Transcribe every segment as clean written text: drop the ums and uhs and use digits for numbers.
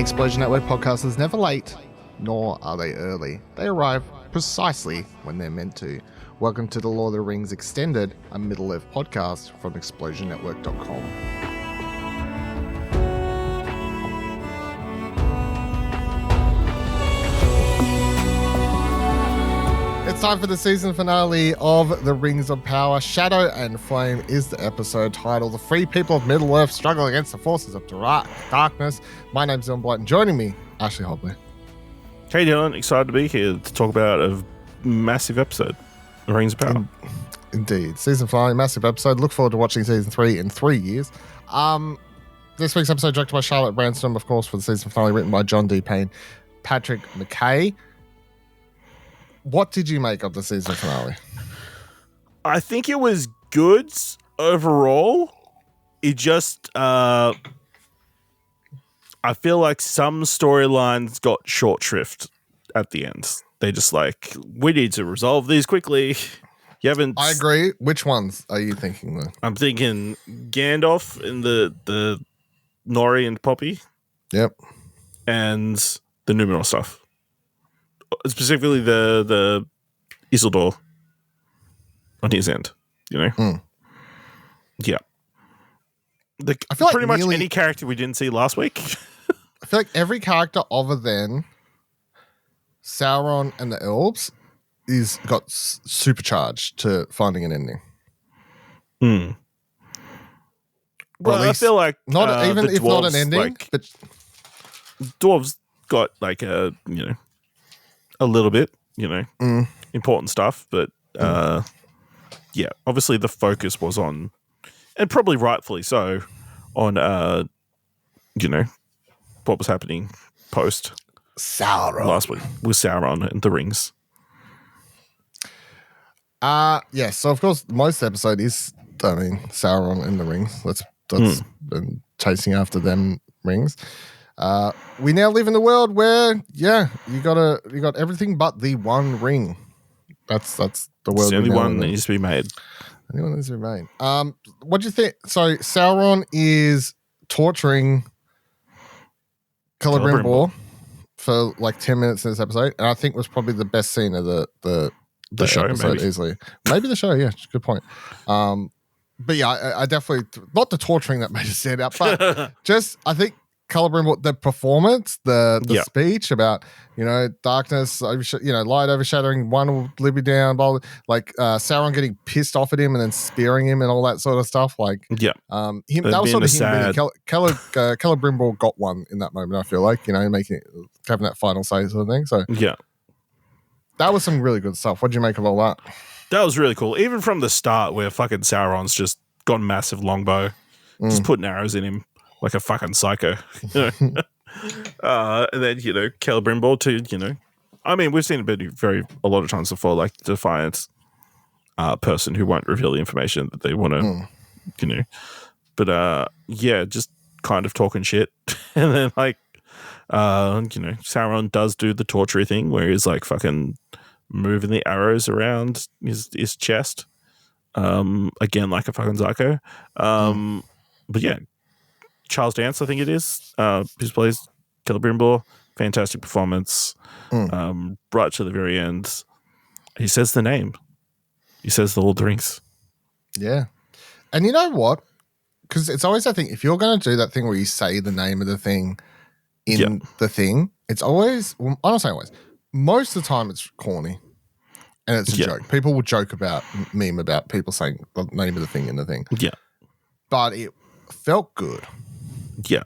Explosion Network podcast is never late, nor are they early. They arrive precisely when they're meant to. Welcome to the Lord of the Rings Extended, a Middle-earth podcast from explosionnetwork.com. It's time for the season finale of The Rings of Power. Shadow and Flame is the episode title. The free people of Middle-earth struggle against the forces of darkness. My name's Dylan Blight, and joining me, Ashley Hobley. Hey Dylan, excited to be here to talk about a massive episode, The Rings of Power. Indeed. Season finale, massive episode. Look forward to watching season 3 in 3 years. This week's episode directed by Charlotte Brändström, of course, for the season finale, written by John D. Payne, Patrick McKay. What did you make of the season finale? I think it was good overall. It just, I feel like some storylines got short shrift at the end. They just like, we need to resolve these quickly. You haven't. I agree. Which ones are you thinking though? I'm thinking Gandalf and the Nori and Poppy. Yep. And the Númenor stuff. Specifically the Isildur on his end, you know? Yeah. I feel like pretty much any character we didn't see last week. I feel like every character other than Sauron and the elves got supercharged to finding an ending. Well, I feel like not even if dwarves, not an ending, like, but dwarves got like a little bit, important stuff, but yeah, obviously the focus was on, and probably rightfully so, on what was happening post Sauron last week with Sauron and the rings. Yeah, so of course most episode is Sauron and the rings. That's been chasing after them rings. We now live in a world where, you got everything but the one ring. That's the world. It's the only one that needs to be made. Only one needs to be made. What do you think? So Sauron is torturing Kullagrimbor for like 10 minutes in this episode, and I think was probably the best scene of the show, episode, maybe. easily. Maybe the show, yeah, good point. But yeah, I definitely, not the torturing that made it stand out, but just, I think Kullagrimbor, the performance, the speech about, darkness, light overshadowing, one will live you down, blah, blah, like Sauron getting pissed off at him and then spearing him and all that sort of stuff. Like, that was sort of him. Kullagrimbor got one in that moment, I feel like, having that final say sort of thing. So, yeah. That was some really good stuff. What did you make of all that? That was really cool. Even from the start where fucking Sauron's just got a massive longbow, just putting arrows in him like a fucking psycho. And then, Kullagrimbor too, we've seen a lot of times before, like defiant person who won't reveal the information that they want to, But just kind of talking shit. And then like, Sauron does do the torture thing where he's like fucking moving the arrows around his chest. Again, like a fucking psycho. But yeah, Charles Dance, I think it is, who plays Kullagrimbor. Fantastic performance. Right to the very end. He says the name. He says the Lord of the Rings. Yeah. And you know what? Because it's always that thing, if you're going to do that thing where you say the name of the thing in the thing, it's always, well, I don't say always, most of the time it's corny and it's a joke. People will joke about, meme about people saying the name of the thing in the thing. Yeah. But it felt good. Yeah.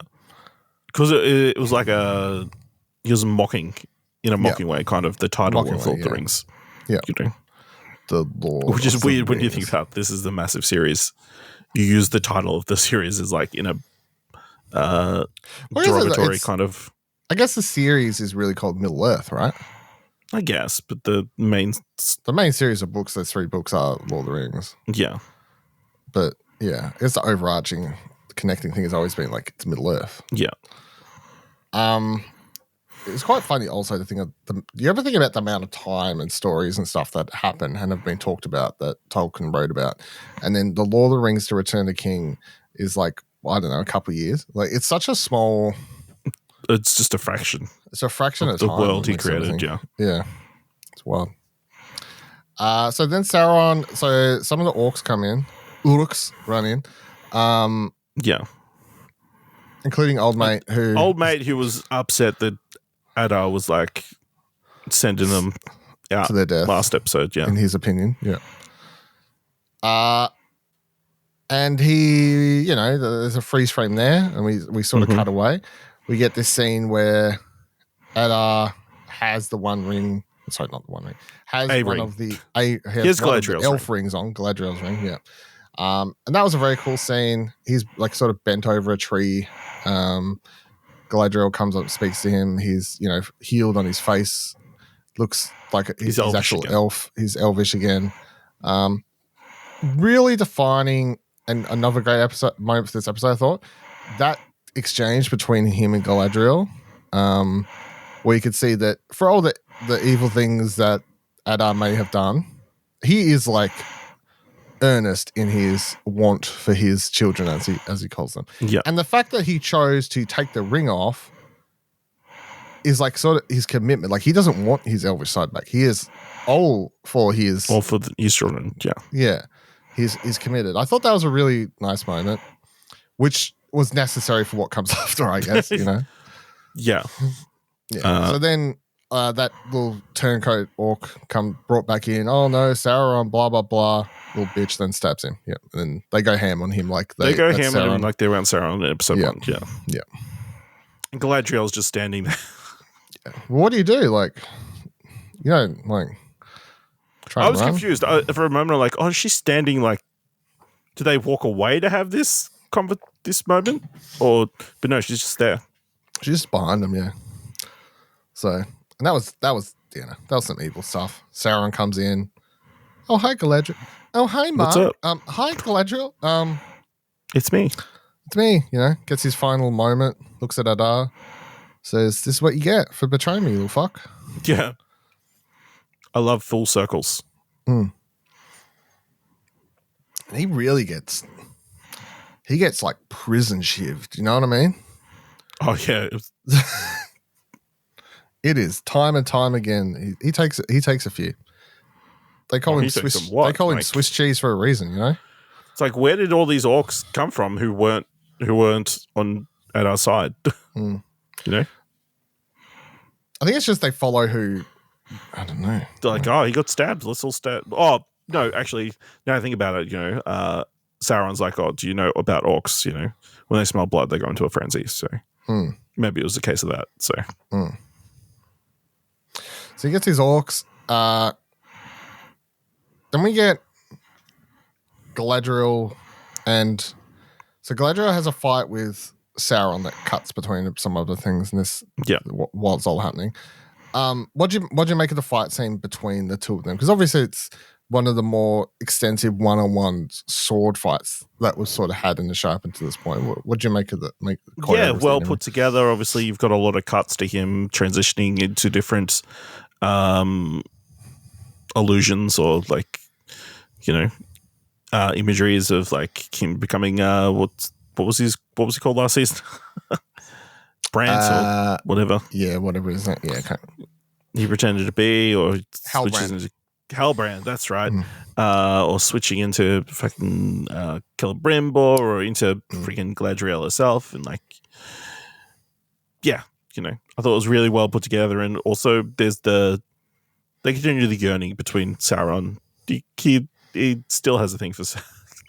Because it was like he was mocking, in a mocking way, kind of the title of Lord of the Rings. Yeah. The Lord. Which is weird when you think about this is the massive series. You use the title of the series as like in a derogatory kind of. I guess the series is really called Middle Earth, right? I guess, but the main series of books, those 3 books are Lord of the Rings. Yeah. But yeah, I guess the overarching connecting thing has always been like it's Middle Earth. Yeah. It's quite funny also to think of do you ever think about the amount of time and stories and stuff that happen and have been talked about that Tolkien wrote about, and then the Lord of the Rings to Return the King is like, I don't know, a couple of years. Like it's such a small it's just a fraction. It's a fraction of the time world he makes everything. created. Yeah, it's wild. So then Sauron. So some of the orcs come in. Urks run in. Yeah, including old mate who was upset that Adar was like sending them out to their death last episode. Yeah, in his opinion. Yeah. And he, there's a freeze frame there, and we sort of cut away. We get this scene where Adar has the one ring. Sorry, not the one ring. Has a one ring. of the Here's Galadriel's elf rings on. Galadriel's ring, yeah. And that was a very cool scene. He's like sort of bent over a tree. Galadriel comes up, speaks to him. He's healed on his face. Looks like he's actual again. Elf. He's elvish again. Really defining. And another great moment for this episode, I thought, that exchange between him and Galadriel, where you could see that for all the evil things that Adar may have done, he is like earnest in his want for his children, as he calls them. Yeah. And the fact that he chose to take the ring off is like sort of his commitment. Like he doesn't want his elvish side back. He is all for his children. Yeah. Yeah. He's committed. I thought that was a really nice moment, which was necessary for what comes after, I guess, Yeah. Yeah. So then that little turncoat orc brought back in. Oh no, Sauron, blah blah blah. Little bitch then stabs him. Yeah. And then they go ham on him like they go ham on him like they were on Sauron in episode 1. Yeah. Yeah. And Galadriel's just standing there. Yeah. What do you do? Like, like. I was confused for a moment. I'm like, oh, she's standing. Like, do they walk away to have this moment, but no, she's just there. She's just behind them, yeah. So, and that was that was some evil stuff. Sauron comes in. Oh, hi, Galadriel. Oh, hi, Mark. What's up? Hi, Galadriel. It's me. It's me. Gets his final moment. Looks at Adar. Says, "This is what you get for betraying me, you little fuck." Yeah. I love full circles. He really gets like prison shivved. You know what I mean? Oh yeah. It is time and time again. He takes a few. They call him Swiss. They call him Swiss cheese for a reason. It's like, where did all these orcs come from who weren't at our side? I think it's just they follow who. I don't know. They're like, oh, he got stabbed. Let's all stab. Oh, no, actually, now I think about it, Sauron's like, oh, do you know about orcs? When they smell blood, they go into a frenzy. So maybe it was a case of that. So he gets his orcs. Then we get Galadriel. So Galadriel has a fight with Sauron that cuts between some other things in this while it's all happening. What'd you make of the fight scene between the two of them? Because obviously it's one of the more extensive one-on-one sword fights that was sort of had in the show up until this point. What'd you make of that? Well put together. Obviously, you've got a lot of cuts to him transitioning into different illusions or imageries of like him becoming what was he called last season? Brant or whatever. Yeah, whatever it is. Yeah, he pretended to be, or Halbrand. Into Halbrand, that's right. Or switching into fucking Kullagrimbor or into freaking Galadriel herself. And I thought it was really well put together. And also there's they continue the yearning between Sauron. He still has a thing for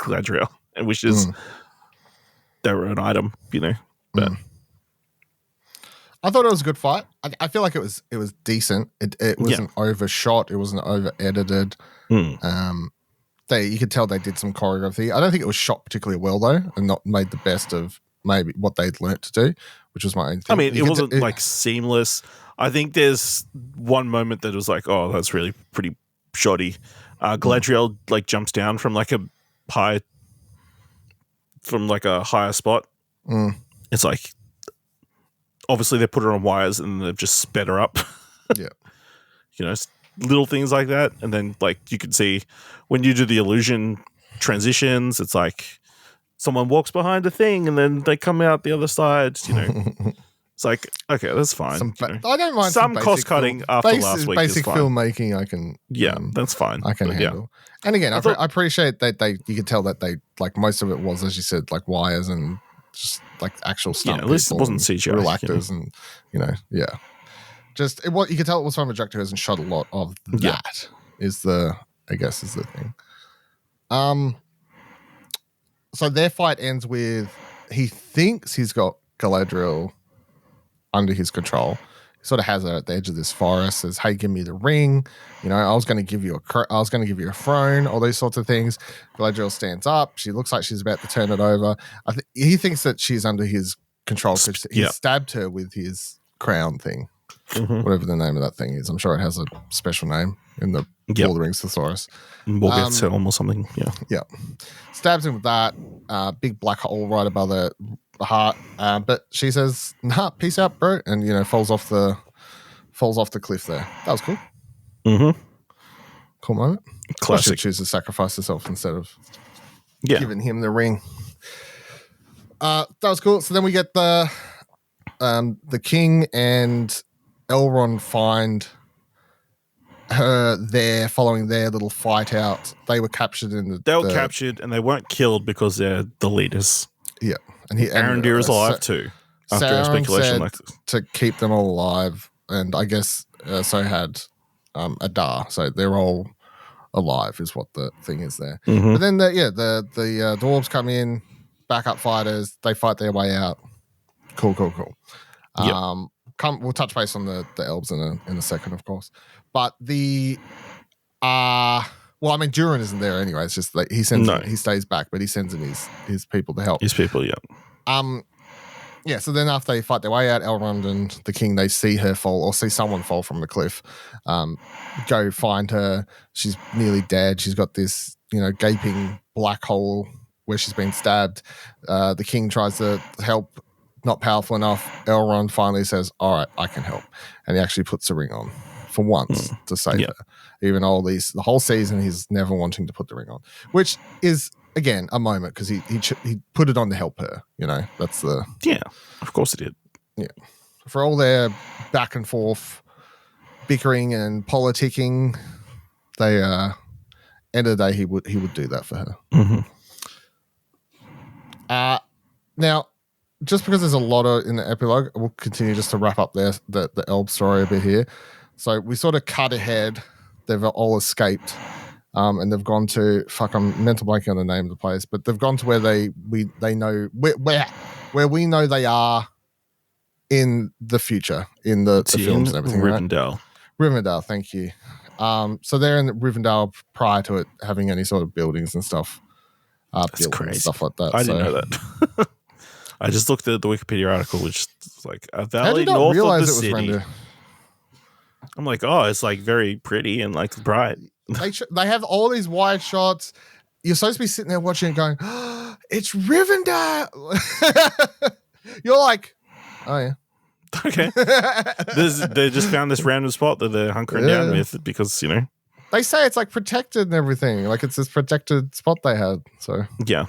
Galadriel and wishes they were an item, but I thought it was a good fight. I feel like it was decent. It wasn't overshot. It wasn't over edited. You could tell they did some choreography. I don't think it was shot particularly well though, and not made the best of maybe what they'd learnt to do, which was my own thing. I mean, it wasn't like seamless. I think there's one moment that was like, oh, that's really pretty shoddy. Galadriel like jumps down from like a higher spot. It's like, obviously they put her on wires and they've just sped her up. Yeah. Little things like that. And then like you can see when you do the illusion transitions, it's like someone walks behind a thing and then they come out the other side, It's like, okay, that's fine. I don't mind some cost cutting after last week. Basic is fine. filmmaking, I can. That's fine. I can handle. Yeah. And again, I appreciate that you could tell that they like most of it was, as you said, like wires and just like actual stuff. Yeah, at least it wasn't CGI. Real actors and just you could tell it was from a director who hasn't shot a lot of that. Is the thing. So their fight ends with he thinks he's got Galadriel under his control. He sort of has her at the edge of this forest. Says, "Hey, give me the ring. I was going to give you a throne. All these sorts of things." Galadriel stands up. She looks like she's about to turn it over. He thinks that she's under his control because he stabbed her with his crown thing, whatever the name of that thing is. I'm sure it has a special name in the Lord of the Rings thesaurus. Morgenstern or something. Yeah. Stabs him with that big black hole right above the heart. But she says, "Nah, peace out, bro," and falls off the cliff there. That was cool. Cool moment. Classic. She choose to sacrifice herself instead of giving him the ring. That was cool. So then we get the king and Elrond find her there following their little fight out. They were captured They were captured and they weren't killed because they're the leaders. Yeah. And Arondir is alive too. After our speculation like this. To keep them all alive, and I guess so had Adar. So they're all alive is what the thing is there. But then the dwarves come in, backup fighters, they fight their way out. Cool. We'll touch base on the elves in a second, of course. But Durin isn't there anyway. It's just like he stays back, but he sends in his people to help. His people, So then after they fight their way out, Elrond and the king, they see her fall or see someone fall from the cliff. Go find her. She's nearly dead. She's got this, gaping black hole where she's been stabbed. The king tries to help, not powerful enough. Elrond finally says, "All right, I can help," and he actually puts the ring on for once to save her. Even the whole season, he's never wanting to put the ring on, which is again a moment because he put it on to help her. That's the of course he did. Yeah, for all their back and forth bickering and politicking, they end of the day he would do that for her. Now, just because there's a lot in the epilogue, we'll continue just to wrap up the elf story a bit here. So we sort of cut ahead. They've all escaped, and they've gone to I'm mental blanking on the name of the place, but they've gone to where they know where we know they are in the future in the films and everything. Rivendell. Right? Rivendell, thank you. So they're in Rivendell prior to it having any sort of buildings and stuff. That's crazy. And stuff like that. I didn't know that. I just looked at the Wikipedia article, which is like a valley north of the city. I'm like, oh, it's like very pretty and like bright. They have all these wide shots. You're supposed to be sitting there watching and going, oh, it's Rivendell. You're like, oh yeah. Okay. They just found this random spot that they're hunkering down with because, They say it's like protected and everything. Like it's this protected spot they had. So yeah.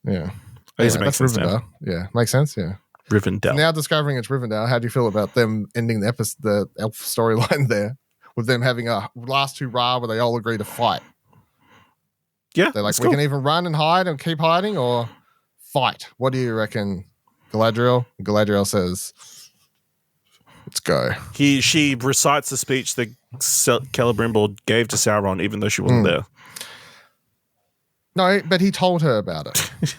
I guess it makes sense now. Yeah, makes sense. Yeah, Rivendell. Now discovering it's Rivendell, how do you feel about them ending the elf storyline there with them having a last hurrah where they all agree to fight? Yeah, they're like, we can either run and hide and keep hiding or fight. What do you reckon, Galadriel? Galadriel says, "Let's go." She recites the speech that Celebrimbor gave to Sauron, even though she wasn't there. No, but he told her about it.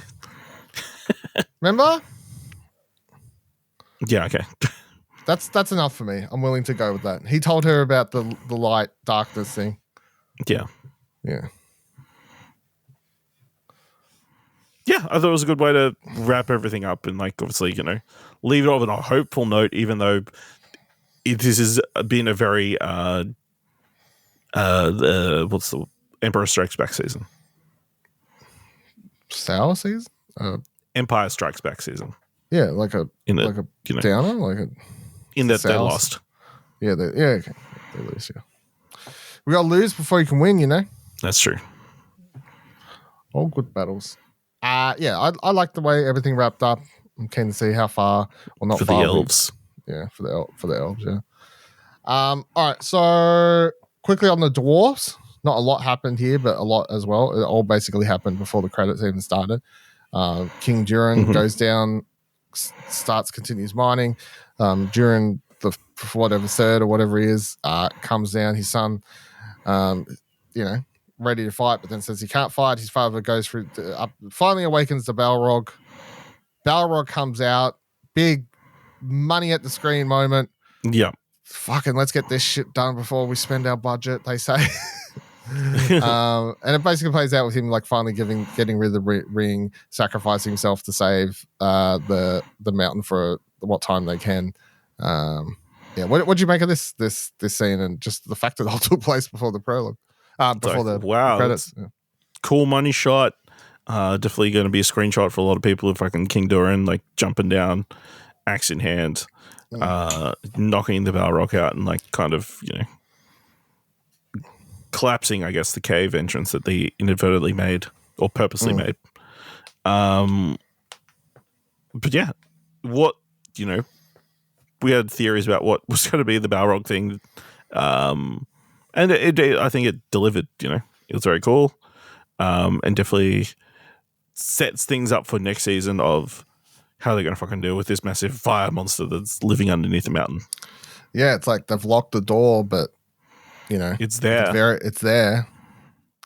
Remember? Yeah, okay. That's enough for me. I'm willing to go with that. He told her about the light darkness thing. Yeah. Yeah. Yeah, I thought it was a good way to wrap everything up and like obviously, leave it off on a hopeful note, even though this has been a very what's the Emperor Strikes Back season? Sour season? Empire Strikes Back season. Yeah, like a downer, like a in that they lost. Yeah, okay. They lose, yeah. We gotta lose before you can win, That's true. All good battles. I like the way everything wrapped up. I'm keen to see how far, or not for far. the elves. For the elves. Yeah. All right. So quickly on the dwarves. Not a lot happened here, but a lot as well. It all basically happened before the credits even started. King Durin goes down, continues mining. Durin, the whatever third or whatever he is, comes down. His son, ready to fight, but then says he can't fight. His father goes through, finally awakens the Balrog. Balrog comes out, big money at the screen moment. Yeah. Fucking let's get this shit done before we spend our budget, they say. And it basically plays out with him like finally getting rid of the ring, sacrificing himself to save the mountain for what time they can. What do you make of this scene and just the fact that it all took place before the prologue, before the credits? Yeah. Cool money shot. Definitely going to be a screenshot for a lot of people. If fucking King Durin like jumping down, axe in hand, knocking the Balrog out and like kind of collapsing, I guess, the cave entrance that they inadvertently made or purposely made. But yeah, what we had theories about what was going to be the Balrog thing, and I think it delivered. It was very cool, and definitely sets things up for next season of how they're going to fucking deal with this massive fire monster that's living underneath the mountain. Yeah, it's like they've locked the door, but it's there. It's there.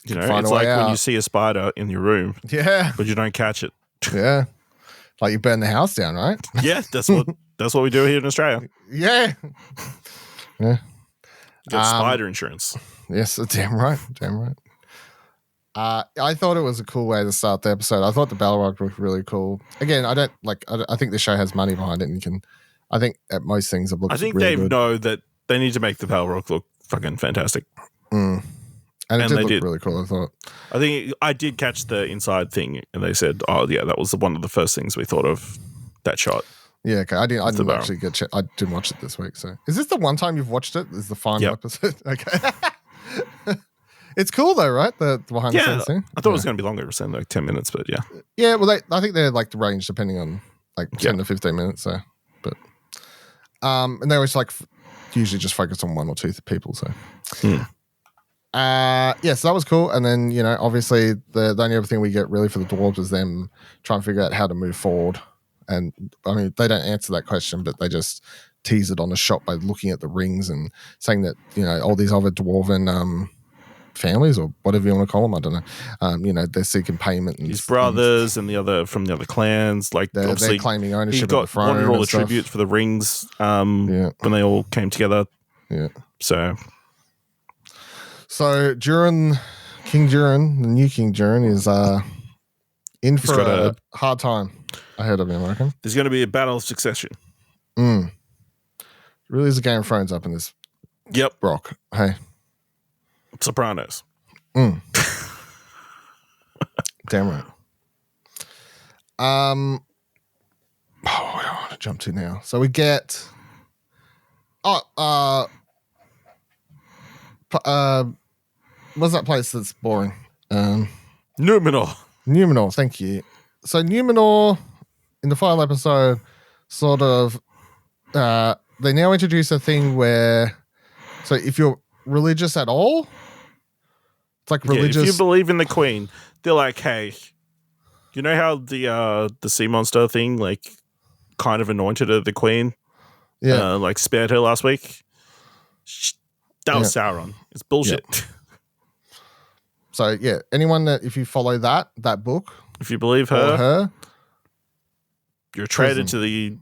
It's like when you see a spider in your room. Yeah, but you don't catch it. Yeah, like you burn the house down, right? Yeah, that's what we do here in Australia. Yeah. Get spider insurance. Yes, damn right. I thought it was a cool way to start the episode. I thought the Balrog looked really cool. Again, I think the show has money behind it, and I think at most things it looks. I think really they good. know that they need to make the Balrog look fucking fantastic. And it did look really cool, I thought. I think I did catch the inside thing, and they said, "Oh yeah, that was one of the first things we thought of that shot." Yeah, okay. I didn't actually I didn't watch it this week. So, is this the one time you've watched it? Is the final episode? Okay. It's cool though, right? The behind the scenes thing. I thought it was going to be longer, saying like 10 minutes, but yeah. Yeah, well, I think they're like the range depending on like 10 to 15 minutes. So, but and they always like usually just focus on one or two people. So, so that was cool. And then obviously the only other thing we get really for the dwarves is them trying to figure out how to move forward. And I mean, they don't answer that question, but they just tease it on the shot by looking at the rings and saying that all these other dwarven families or whatever you want to call them, I don't know. They're seeking payment. And his brothers and the other from the other clans, like they're claiming ownership. He of the throne wanted all the stuff. tributes for the rings when they all came together. Yeah. So King Durin, the new King Durin, is in for a hard time ahead of him, I reckon. There's going to be a battle of succession. Really is a Game of Thrones up in this. Yep. Rock. Hey. Sopranos. Damn right. What do I want to jump to now? So we get what's that place that's boring? Númenor, thank you. So Númenor in the final episode sort of they now introduce a thing where so if you're religious at all, it's like religious. If you believe in the Queen, they're like, hey, you know how the sea monster thing like kind of anointed her the Queen? Yeah. Like spared her last week? That was Sauron. It's bullshit. Yeah. So yeah, anyone that if you follow that book, if you believe her, you're a traitor to the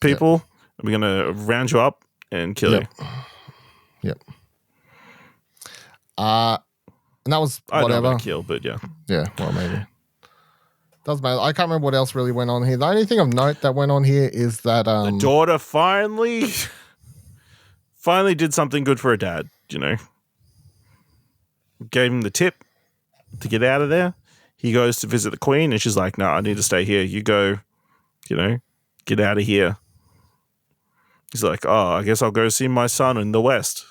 people, and we're gonna round you up and kill you. Yep. And that was whatever. I don't know kill, but yeah. Yeah, well, maybe. Doesn't matter. I can't remember what else really went on here. The only thing of note that went on here is that the daughter finally did something good for her dad. Gave him the tip to get out of there. He goes to visit the Queen, and she's like, "No, I need to stay here. You go. Get out of here." He's like, "Oh, I guess I'll go see my son in the West."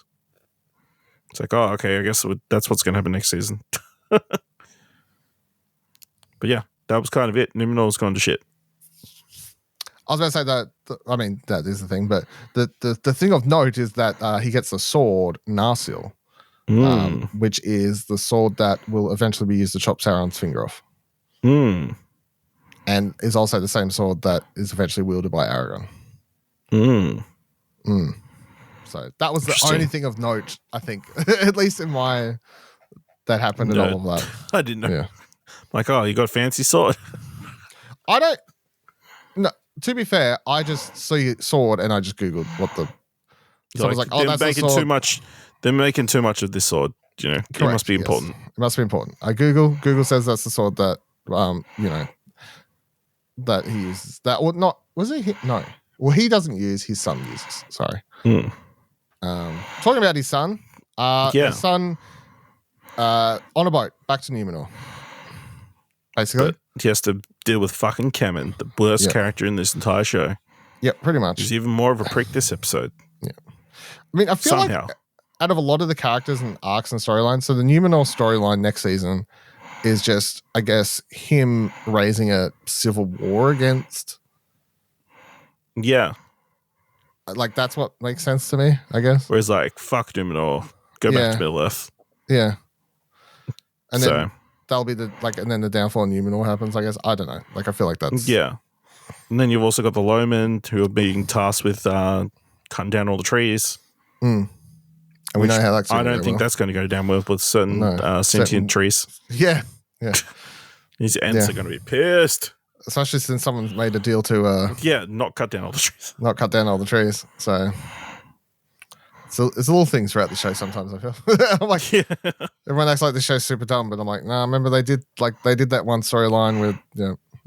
It's like, oh, okay, I guess that's what's going to happen next season. But yeah, that was kind of it. Númenor's gone to shit. I was going to say that. I mean, that is the thing, but the thing of note is that he gets the sword Narsil, which is the sword that will eventually be used to chop Sauron's finger off, and is also the same sword that is eventually wielded by Aragorn. So that was the only thing of note, I think, at least in my that happened in all of that. I didn't know. Yeah. Like, oh, you got a fancy sword. I don't. No, to be fair, I just see sword and I just googled what the. So I was like, oh, that's making too much. They're making too much of this sword. You know, Correct, it must be important. It must be important. I Google says that's the sword that you know that he uses. That or not? Was it? No. Well, he doesn't use. His son uses. Sorry. Talking about his son. His son on a boat back to Númenor. Basically, but he has to deal with fucking Kemen, the worst character in this entire show. Yep, pretty much. He's even more of a prick this episode. Yeah, I mean, I feel like out of a lot of the characters and arcs and storylines, so the Númenor storyline next season is just, I guess, him raising a civil war against. Yeah, like that's what makes sense to me, I guess. Whereas, like, fuck Númenor, go back to Middle Earth. Yeah, and then that'll be and then the downfall of Númenor happens, I guess. I don't know. Like, I feel like that's... Yeah. And then you've also got the Lowmen who are being tasked with cutting down all the trees. And we know how that's going to go. I don't think that's going to go down well with certain sentient trees. Yeah. These Ents are going to be pissed. Especially since someone's made a deal to... not cut down all the trees. Not cut down all the trees. So... So it's little things throughout the show sometimes, I feel. I'm like, everyone acts like the show's super dumb, but I'm like, nah, remember they did that one storyline with,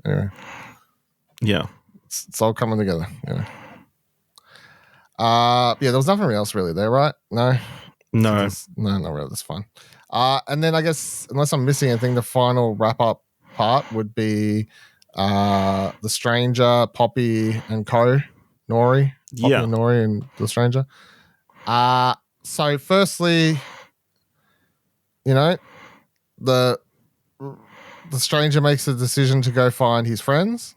anyway. Yeah. It's all coming together, there was nothing else really there, right? No, not really. That's fine. And then I guess, unless I'm missing anything, the final wrap-up part would be the Stranger, Poppy and Co. Nori. Poppy and Nori and the Stranger. So firstly, the Stranger makes a decision to go find his friends.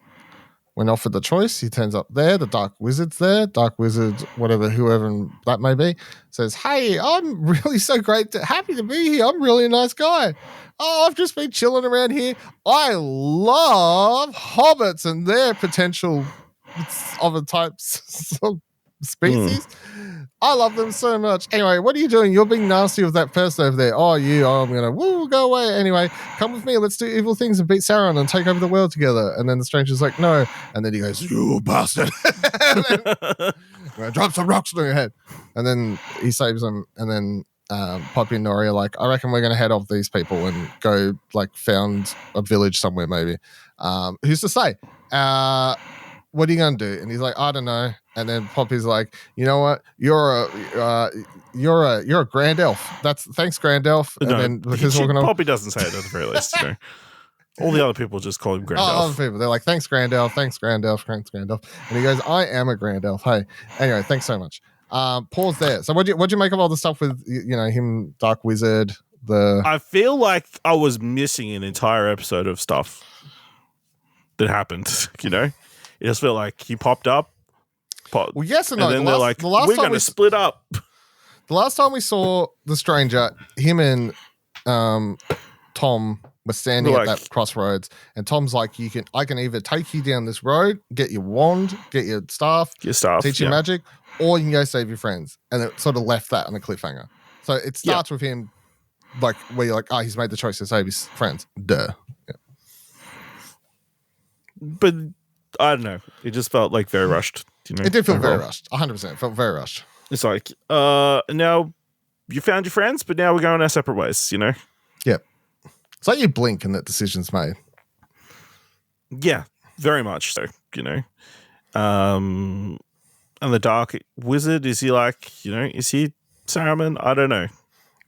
When offered the choice, he turns up there. The Dark Wizard's there. Dark Wizard, whoever that may be, says, "Hey, I'm really happy to be here. I'm really a nice guy. Oh, I've just been chilling around here. I love hobbits and their potential other types of species. I love them so much. Anyway, what are you doing? You're being nasty with that person over there. Oh, I'm going to, go away. Anyway, come with me. Let's do evil things and beat Sauron and take over the world together." And then the Stranger's like, "No." And then he goes, "You bastard." And then drop some rocks on your head. And then he saves them. And then Poppy and Nori are like, "I reckon we're going to head off these people and go found a village somewhere maybe." Who's to say? What are you going to do? And he's like, "I don't know." And then Poppy's like, "You know what? You're a grand elf. Thanks, grand elf." And then because Poppy doesn't say it at the very least. All the other people just call him grand elf. Other people, they're like, "Thanks, grand elf. Thanks, grand elf. Thanks, grand elf." And he goes, "I am a grand elf. Hey, anyway, thanks so much." Pause there. So what'd you make of all the stuff with him, Dark Wizard? I feel like I was missing an entire episode of stuff that happened. It just felt like he popped up. Well, yes and no. And then they're like, "We're going to split up." The last time we saw the Stranger, him and Tom were standing at that crossroads, and Tom's like, I can either take you down this road, get your wand, get your staff, teach you magic, or you can go save your friends." And it sort of left that on a cliffhanger. So it starts with him, where you're like, he's made the choice to save his friends. Duh. Yeah. But I don't know. It just felt very rushed. It did feel very rushed. 100%. It felt very rushed. It's like, now you found your friends, but now we're going our separate ways, Yep. It's like you blink and that decision's made. Yeah, very much so, And the Dark Wizard, is he is he Saruman? I don't know.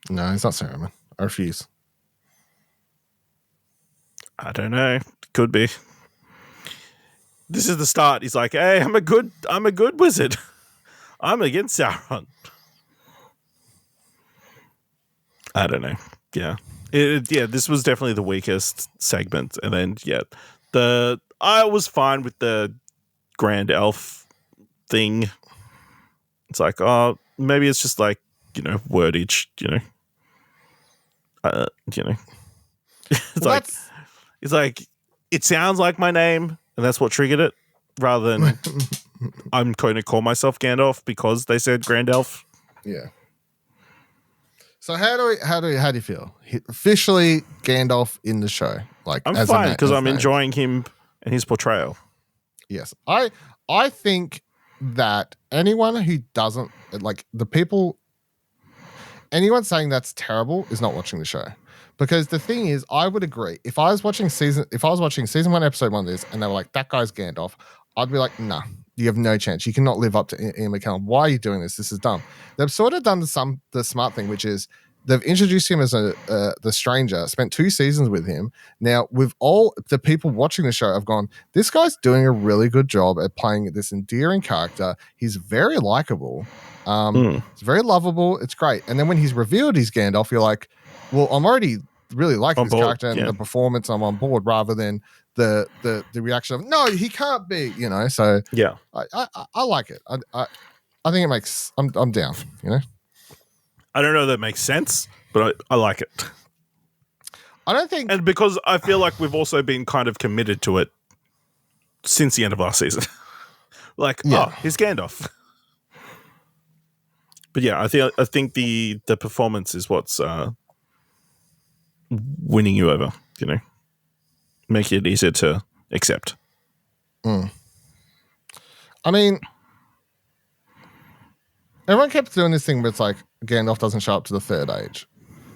No, he's not Saruman. I refuse. I don't know. Could be. This is the start. He's like, "Hey, I'm a good wizard. I'm against Sauron." I don't know. Yeah. This was definitely the weakest segment. And then, I was fine with the grand elf thing. It's like, oh, maybe it's just like, wordage, it's like it sounds like my name, and that's what triggered it, rather than I'm going to call myself Gandalf because they said grand elf. Yeah. So how do you feel? Officially Gandalf in the show. Like, I'm fine because I'm enjoying him and his portrayal. Yes. I think that anyone who doesn't like the people, anyone saying that's terrible is not watching the show. Because the thing is, I would agree. If I was watching season 1, episode 1 of this, and they were like, that guy's Gandalf, I'd be like, nah, you have no chance. You cannot live up to Ian McKellen. Why are you doing this? This is dumb. They've sort of done the smart thing, which is they've introduced him as the stranger, spent 2 seasons with him. Now, with all the people watching the show, have gone, this guy's doing a really good job at playing this endearing character. He's very likable. It's very lovable. It's great. And then when he's revealed he's Gandalf, you're like, well, I'm already really liking this character and the performance. I'm on board, rather than the reaction of, no, he can't be, So yeah, I like it. I think it makes. I'm down. I don't know if that makes sense, but I like it. I don't think, and because I feel like we've also been kind of committed to it since the end of last season. Like, he's Gandalf. But yeah, I think the performance is what's winning you over, make it easier to accept. I mean, everyone kept doing this thing where it's like Gandalf doesn't show up to the third age,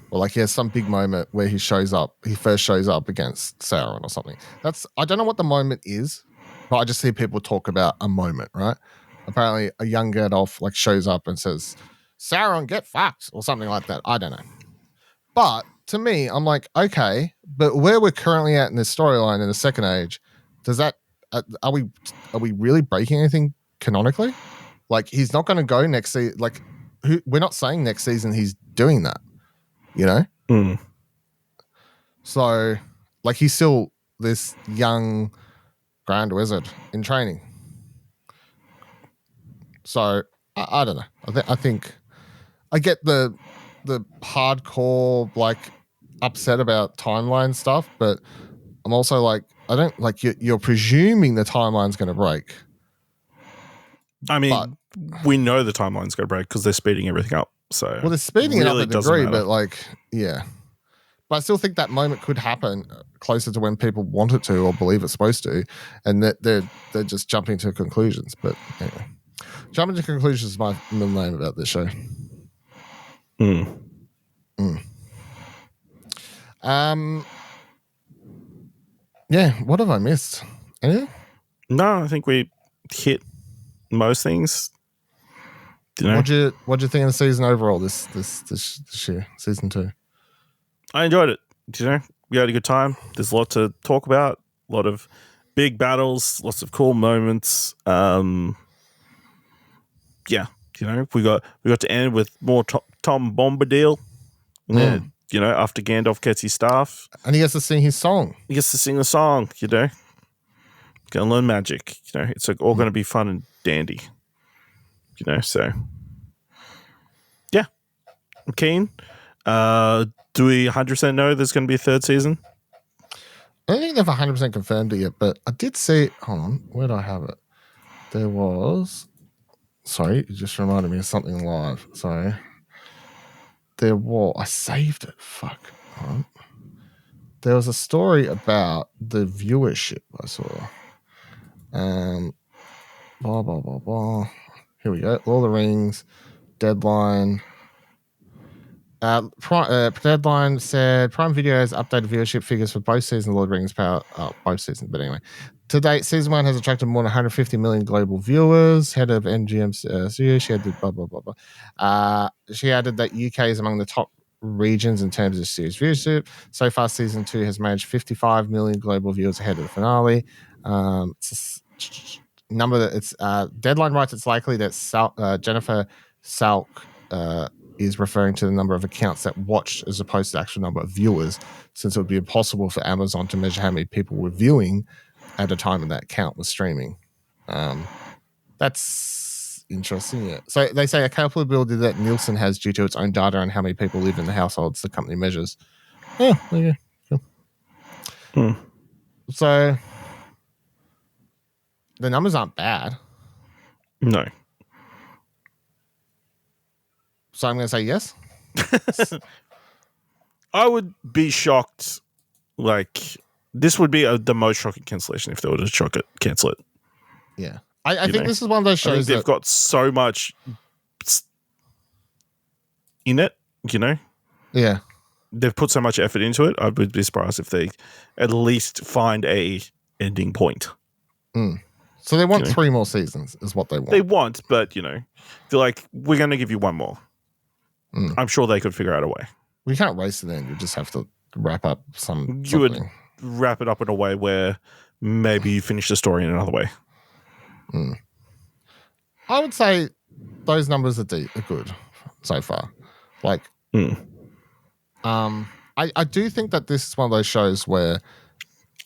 or like he has some big moment where he first shows up against Sauron or something. I don't know what the moment is, but I just see people talk about a moment, right? Apparently a young Gandalf like shows up and says, Sauron, get fucked, or something like that. I don't know. But to me, I'm like, okay, but where we're currently at in this storyline in the second age, does that are we really breaking anything canonically? Like, he's not going to go next season. Like, we're not saying next season he's doing that, So, like, he's still this young grand wizard in training. So I don't know. I think I get the hardcore like upset about timeline stuff, but I'm also like, I don't like you're presuming the timeline's going to break. I mean, we know the timeline's going to break because they're speeding everything up. So well, they're speeding it up a degree, but like, yeah. But I still think that moment could happen closer to when people want it to or believe it's supposed to, and that they're just jumping to conclusions. But anyway, jumping to conclusions is my middle name about this show. Yeah, what have I missed? Anything? No, I think we hit most things. What'd you think of the season overall? This year, season 2. I enjoyed it. We had a good time. There's a lot to talk about. A lot of big battles. Lots of cool moments. Yeah, we got to end with more Tom Bombadil. Yeah, after Gandalf gets his staff, and he gets to sing his song. He gets to sing a song. Gonna learn magic. It's all going to be fun and dandy. So yeah, I'm keen. Do we 100% know there's going to be a third season? I don't think they've 100% confirmed it yet, but I did see. Hold on, where do I have it? There was. Sorry, it just reminded me of something live. Sorry. There was. I saved it. Fuck. Hold on. There was a story about the viewership I saw. Blah blah blah blah. Here we go. Lord of the Rings. Deadline. Deadline said Prime Video has updated viewership figures for both seasons of Lord of the Rings Power. Both seasons, but anyway. To date, season 1 has attracted more than 150 million global viewers. Head of MGM's studio, she added blah, blah, blah, blah. She added that UK is among the top regions in terms of series viewership. So far, season 2 has managed 55 million global viewers ahead of the finale. Deadline writes it's likely that Jennifer Salk is referring to the number of accounts that watched as opposed to the actual number of viewers, since it would be impossible for Amazon to measure how many people were viewing at a time when that count was streaming. That's interesting. Yeah. So they say a capability that Nielsen has due to its own data on how many people live in the households the company measures. Oh, there you go. Cool. So the numbers aren't bad. No. So I'm going to say yes. I would be shocked. Like, this would be the most shocking cancellation if they were to cancel it. Yeah. I think this is one of those shows I think they've got so much in it, Yeah. They've put so much effort into it. I would be surprised if they at least find a ending point. So they want 3 more seasons is what they want. They want, but, they're like, we're going to give you 1 more. I'm sure they could figure out a way. We can't race it in. You just have to wrap up something. You would wrap it up in a way where maybe you finish the story in another way. I would say those numbers are good so far. Like, I do think that this is one of those shows where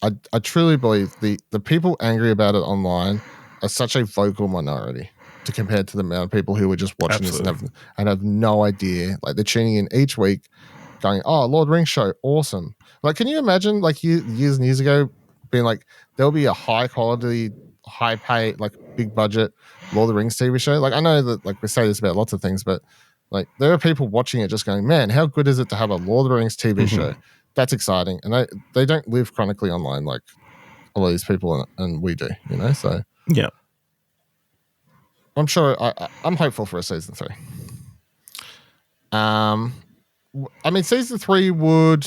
I truly believe the people angry about it online are such a vocal minority to compare to the amount of people who are just watching this and have no idea. Like, they're tuning in each week going, oh, Lord of the Rings show, awesome. Like, can you imagine, like, years and years ago being like, there'll be a high quality, high pay, like, big budget Lord of the Rings TV show? Like, I know that, like, we say this about lots of things, but, like, there are people watching it just going, man, how good is it to have a Lord of the Rings TV show? That's exciting. And they don't live chronically online like all these people and we do, so. Yeah. I'm sure I'm hopeful for a season 3. I mean, season 3 would,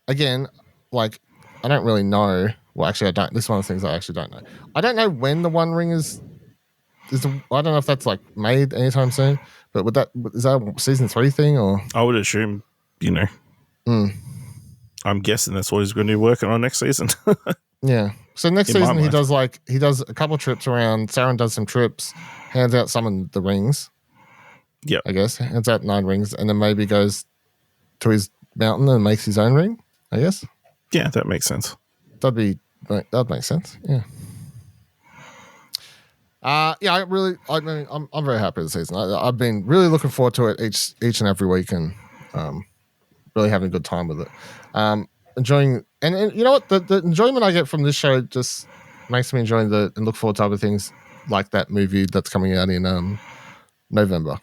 again, like, I don't really know. Well, actually, I don't. This is one of the things I actually don't know. I don't know when the One Ring is I don't know if that's, like, made anytime soon, but is that a season 3 thing, or? I would assume, I'm guessing that's what he's going to be working on next season. Yeah. So next season he does a couple trips around. Sauron does some trips, hands out some of the rings. Yeah, I guess hands out 9 rings, and then maybe goes to his mountain and makes his own ring. I guess. Yeah, that makes sense. That'd make sense. Yeah. Yeah. I'm very happy with the season. I've been really looking forward to it each and every week, and really having a good time with it. Enjoying, and you know what, the enjoyment I get from this show just makes me enjoy and look forward to other things like that movie that's coming out in November.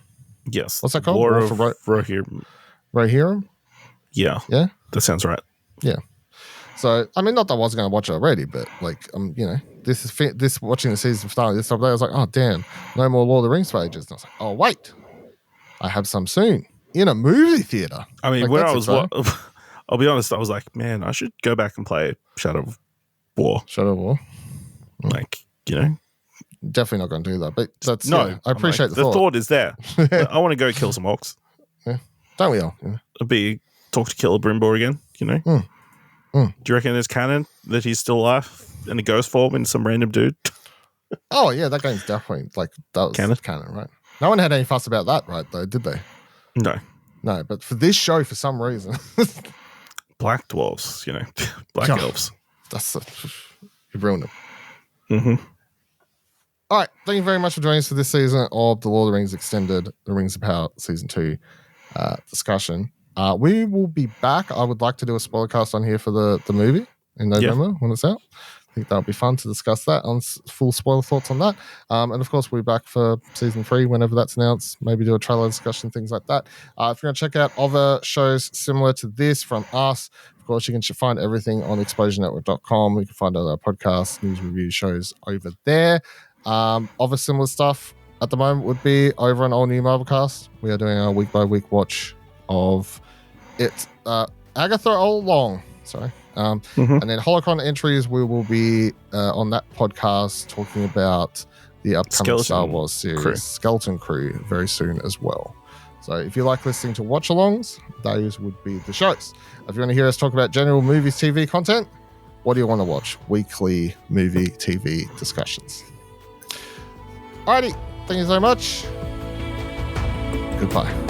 Yes. What's that called? War of Rohirrim? Yeah. Yeah? That sounds right. Yeah. So, I mean, not that I wasn't going to watch it already, but, like, this watching the season finale this time I was like, oh, damn, no more Lord of the Rings pages. And I was like, oh, wait, I have some soon in a movie theater. I mean, when I was, I'll be honest, I was like, man, I should go back and play Shadow of War. Like, Definitely not going to do that, but that's no. I appreciate the thought. The thought is there. I want to go kill some orcs. Yeah, don't we all? Yeah. Talk to Kullagrimbor again. Do you reckon there's canon that he's still alive in a ghost form in some random dude? Oh yeah, that game's definitely that was canon, right? No one had any fuss about that, right? Though, did they? No, but for this show, for some reason, black dwarves, black elves. You ruined them. All right, thank you very much for joining us for this season of the Lord of the Rings Extended, The Rings of Power Season 2 discussion. We will be back. I would like to do a spoiler cast on here for the movie in November when it's out. I think that would be fun to discuss that on full spoiler thoughts on that. And of course, we'll be back for Season 3 whenever that's announced. Maybe do a trailer discussion, things like that. If you're going to check out other shows similar to this from us, of course, you can find everything on explosionnetwork.com. You can find other podcasts, news review shows over there. Other similar stuff at the moment would be over on All New Marvelcast. We are doing our week-by-week watch of it. Agatha All Along, sorry. And then Holocron entries, we will be on that podcast talking about the upcoming Star Wars series, Skeleton Crew, very soon as well. So if you like listening to watch-alongs, those would be the shows. If you want to hear us talk about general movies, TV content, what do you want to watch? Weekly movie, TV discussions. Alrighty, thank you so much. Goodbye.